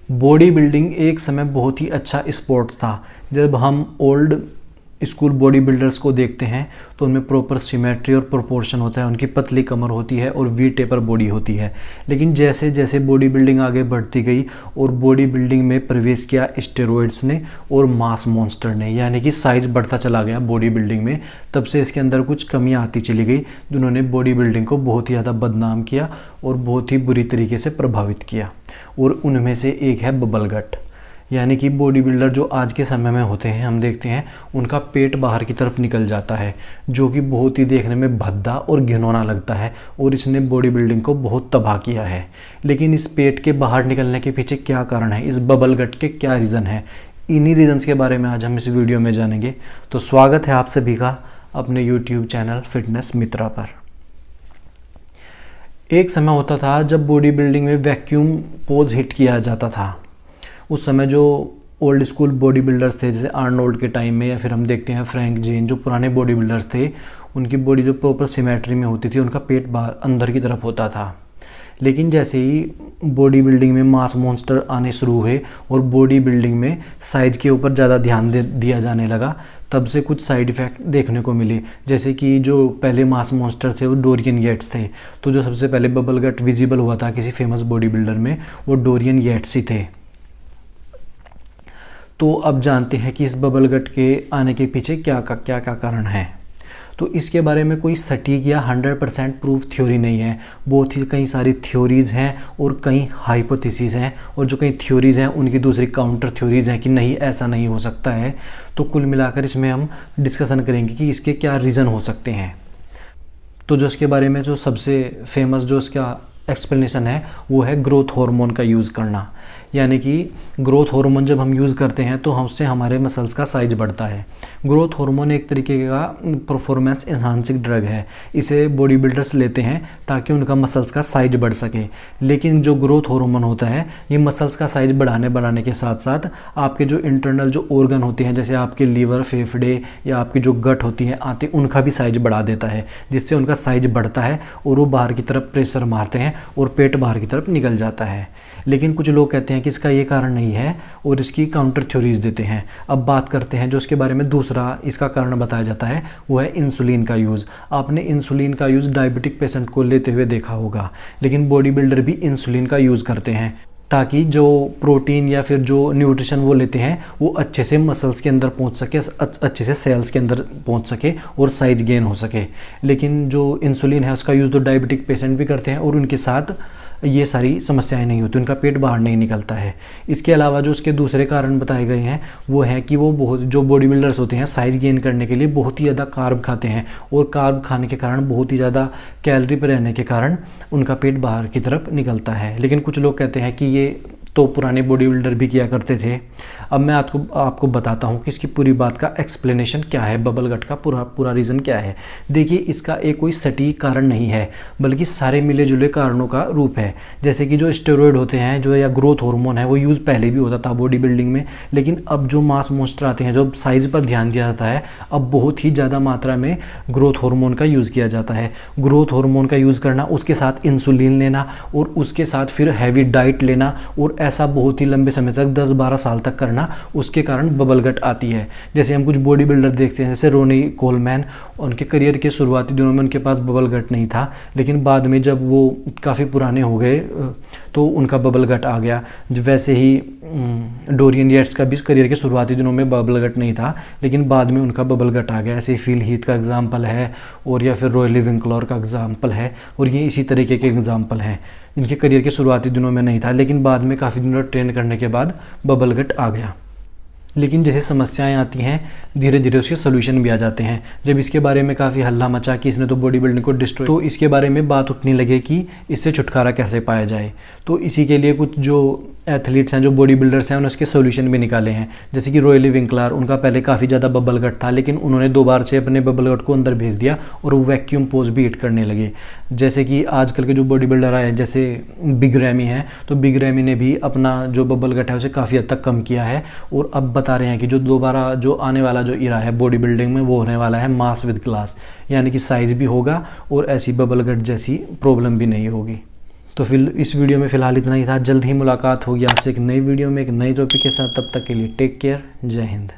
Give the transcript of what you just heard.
Body building एक समय बहुत ही अच्छा स्पोर्ट था। जब हम ओल्ड स्कूल बॉडी बिल्डर्स को देखते हैं तो उनमें प्रॉपर सिमेट्री और प्रोपोर्शन होता है, उनकी पतली कमर होती है और वी टेपर बॉडी होती है। लेकिन जैसे जैसे बॉडी बिल्डिंग आगे बढ़ती गई और बॉडी बिल्डिंग में प्रवेश किया स्टेरॉइड्स ने और मास मॉन्स्टर ने, यानी कि साइज़ बढ़ता चला गया बॉडी बिल्डिंग में, तब से इसके अंदर कुछ कमियाँ आती चली गई जिन्होंने बॉडी बिल्डिंग को बहुत ही ज़्यादा बदनाम किया और बहुत ही बुरी तरीके से प्रभावित किया। और उनमें से एक है बबल गट, यानी कि बॉडी बिल्डर जो आज के समय में होते हैं, हम देखते हैं उनका पेट बाहर की तरफ निकल जाता है, जो कि बहुत ही देखने में भद्दा और घिनौना लगता है और इसने बॉडी बिल्डिंग को बहुत तबाह किया है। लेकिन इस पेट के बाहर निकलने के पीछे क्या कारण है, इस बबल गट के क्या रीज़न है, इन्हीं रीजन्स के बारे में आज हम इस वीडियो में जानेंगे। तो स्वागत है आप सभी का अपने यूट्यूब चैनल फिटनेस मित्रा पर। एक समय होता था जब बॉडी बिल्डिंग में वैक्यूम पोज हिट किया जाता था। उस समय जो ओल्ड स्कूल बॉडी बिल्डर्स थे, जैसे आर्नोल्ड के टाइम में, या फिर हम देखते हैं फ्रैंक जेन, जो पुराने बॉडी बिल्डर्स थे, उनकी बॉडी जो प्रॉपर सिमेट्री में होती थी, उनका पेट बाहर अंदर की तरफ होता था। लेकिन जैसे ही बॉडी बिल्डिंग में मास मॉन्स्टर आने शुरू हुए और बॉडी बिल्डिंग में साइज़ के ऊपर ज़्यादा ध्यान दिया जाने लगा, तब से कुछ साइड इफ़ेक्ट देखने को मिले। जैसे कि जो पहले मास मॉन्स्टर थे वो डोरियन येट्स थे, तो जो सबसे पहले बबल गट विजिबल हुआ था किसी फेमस बॉडी बिल्डर में, वो डोरियन येट्स ही थे। तो अब जानते हैं कि इस बबल गट के आने के पीछे क्या कारण है। तो इसके बारे में कोई सटीक या 100% प्रूफ थ्योरी नहीं है। बहुत ही कई सारी थ्योरीज़ हैं और कई हाइपोथेसिस हैं, और जो कई थ्योरीज़ हैं उनकी दूसरी काउंटर थ्योरीज़ हैं कि नहीं, ऐसा नहीं हो सकता है। तो कुल मिलाकर इसमें हम डिस्कशन करेंगे कि इसके क्या रीज़न हो सकते हैं। तो जो इसके बारे में जो सबसे फेमस जो इसका एक्सप्लेनेशन है वो है ग्रोथ हार्मोन का यूज़ करना। यानी कि ग्रोथ हार्मोन जब हम यूज़ करते हैं तो हमसे हमारे मसल्स का साइज बढ़ता है। ग्रोथ हार्मोन एक तरीके का परफॉर्मेंस एनहांसिंग ड्रग है। इसे बॉडी बिल्डर्स लेते हैं ताकि उनका मसल्स का साइज बढ़ सके। लेकिन जो ग्रोथ हार्मोन होता है ये मसल्स का साइज बढ़ाने के साथ साथ आपके जो इंटरनल जो ऑर्गन होते हैं, जैसे आपके लीवर, फेफड़े या आपकी जो गट होती है आंतें, उनका भी साइज बढ़ा देता है, जिससे उनका साइज बढ़ता है और वो बाहर की तरफ प्रेशर मारते हैं और पेट बाहर की तरफ निकल जाता है। लेकिन कुछ लोग कहते हैं कि इसका ये कारण नहीं है और इसकी काउंटर थ्योरीज देते हैं। अब बात करते हैं जो इसके बारे में दूसरा इसका कारण बताया जाता है, वो है इंसुलिन का यूज़। आपने इंसुलिन का यूज़ डायबिटिक पेशेंट को लेते हुए देखा होगा, लेकिन बॉडी बिल्डर भी इंसुलिन का यूज़ करते हैं ताकि जो प्रोटीन या फिर जो न्यूट्रिशन वो लेते हैं वो अच्छे से मसल्स के अंदर पहुंच सके, अच्छे से सेल्स के अंदर पहुंच सके और साइज गेन हो सके। लेकिन जो इंसुलिन है उसका यूज़ तो डायबिटिक पेशेंट भी करते हैं और उनके साथ ये सारी समस्याएं नहीं होती, उनका पेट बाहर नहीं निकलता है। इसके अलावा जो उसके दूसरे कारण बताए गए हैं वो है कि वो बहुत जो बॉडी बिल्डर्स होते हैं साइज गेन करने के लिए बहुत ही ज़्यादा कार्ब खाते हैं, और कार्ब खाने के कारण, बहुत ही ज़्यादा कैलोरी पर रहने के कारण उनका पेट बाहर की तरफ निकलता है। लेकिन कुछ लोग कहते हैं कि ये तो पुराने बॉडी बिल्डर भी किया करते थे। अब मैं आपको बताता हूँ कि इसकी पूरी बात का एक्सप्लेनेशन क्या है, बबल गट का पूरा रीज़न क्या है। देखिए, इसका एक कोई सटीक कारण नहीं है, बल्कि सारे मिले जुले कारणों का रूप है। जैसे कि जो स्टेरॉइड होते हैं, जो या ग्रोथ हार्मोन है, वो यूज़ पहले भी होता था बॉडी बिल्डिंग में, लेकिन अब जो मास मॉन्स्टर आते हैं, जो साइज़ पर ध्यान दिया जाता है, अब बहुत ही ज़्यादा मात्रा में ग्रोथ हार्मोन का यूज़ किया जाता है। ग्रोथ हार्मोन का यूज़ करना, उसके साथ इंसुलिन लेना और उसके साथ फिर हैवी डाइट लेना, और ऐसा बहुत ही लंबे समय तक 10-12 साल तक करना, उसके कारण बबल गट आती है। जैसे हम कुछ बॉडी बिल्डर देखते हैं, जैसे रोनी कोलमैन, उनके करियर के शुरुआती दिनों में उनके पास बबल गट नहीं था, लेकिन बाद में जब वो काफ़ी पुराने हो गए तो उनका बबल गट आ गया। वैसे ही डोरियन येट्स का भी करियर के शुरुआती दिनों में बबल गट नहीं था, लेकिन बाद में उनका बबल गट आ गया। ऐसे ही फिल हीथ का एग्जाम्पल है, और या फिर रॉयली विंकलर का एग्जाम्पल है, और ये इसी तरीके के एग्जाम्पल हैं। इनके करियर के शुरुआती दिनों में नहीं था, लेकिन बाद में काफ़ी दिनों ट्रेन करने के बाद बबल गट आ गया। लेकिन जैसे समस्याएं आती हैं, धीरे धीरे उसके सोल्यूशन भी आ जाते हैं। जब इसके बारे में काफ़ी हल्ला मचा कि इसने तो बॉडी बिल्डिंग को डिस्ट्रॉय, तो इसके बारे में बात उठने लगे कि इससे छुटकारा कैसे पाया जाए। तो इसी के लिए कुछ जो एथलीट्स हैं, जो बॉडी बिल्डर्स हैं, उन्होंने उसके सोल्यूशन भी निकाले हैं। जैसे कि रॉयली विंकलर, उनका पहले काफ़ी ज़्यादा बबल गट था, लेकिन उन्होंने 2 बार से अपने बबल गट को अंदर भेज दिया और वो वैक्यूम पोज भी हिट करने लगे। जैसे कि आजकल के जो बॉडी बिल्डर आए, जैसे बिग रैमी हैं, तो बिग रैमी ने भी अपना जो बबल गट है उसे काफ़ी हद तक कम किया है, और अब बता रहे हैं कि जो दोबारा जो आने वाला जो इरा है बॉडी बिल्डिंग में, वो होने वाला है मास विद क्लास, यानी कि साइज भी होगा और ऐसी बबल गट जैसी प्रॉब्लम भी नहीं होगी। तो फिर इस वीडियो में फ़िलहाल इतना ही था। जल्द ही मुलाकात होगी आपसे एक नई वीडियो में एक नए टॉपिक के साथ। तब तक के लिए टेक केयर, जय हिंद।